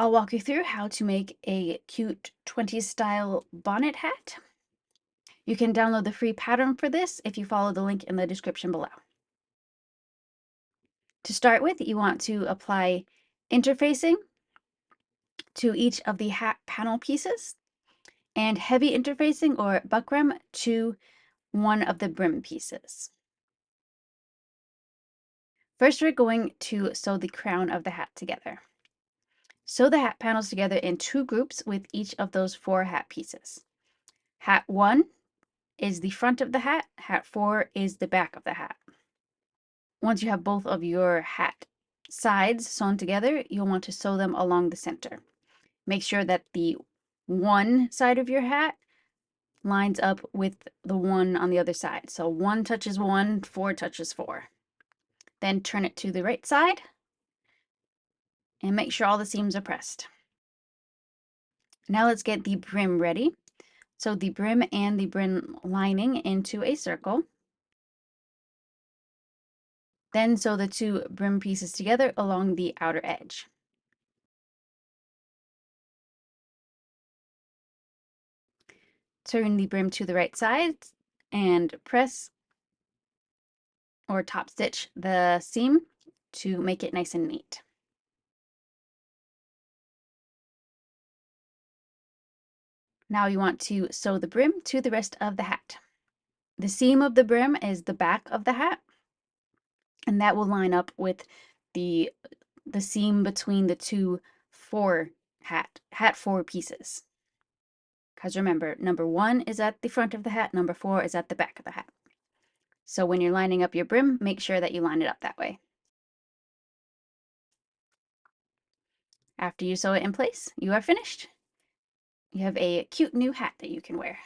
I'll walk you through how to make a cute 20s style bonnet hat. You can download the free pattern for this if you follow the link in the description below. To start with, you want to apply interfacing to each of the hat panel pieces and heavy interfacing or buckram to one of the brim pieces. First, we're going to sew the crown of the hat together. Sew the hat panels together in 2 groups with each of those 4 hat pieces. Hat 1 is the front of the hat, hat 4 is the back of the hat. Once you have both of your hat sides sewn together, you'll want to sew them along the center. Make sure that the one side of your hat lines up with the one on the other side. So 1 touches 1, 4 touches 4. Then turn it to the right side and make sure all the seams are pressed. Now let's get the brim ready. Sew the brim and the brim lining into a circle. Then sew the 2 brim pieces together along the outer edge. Turn the brim to the right side and press or top stitch the seam to make it nice and neat. Now you want to sew the brim to the rest of the hat. The seam of the brim is the back of the hat, and that will line up with the seam between the 2 hat 4 pieces. Because remember, number 1 is at the front of the hat, number 4 is at the back of the hat. So when you're lining up your brim, make sure that you line it up that way. After you sew it in place, you are finished. You have a cute new hat that you can wear.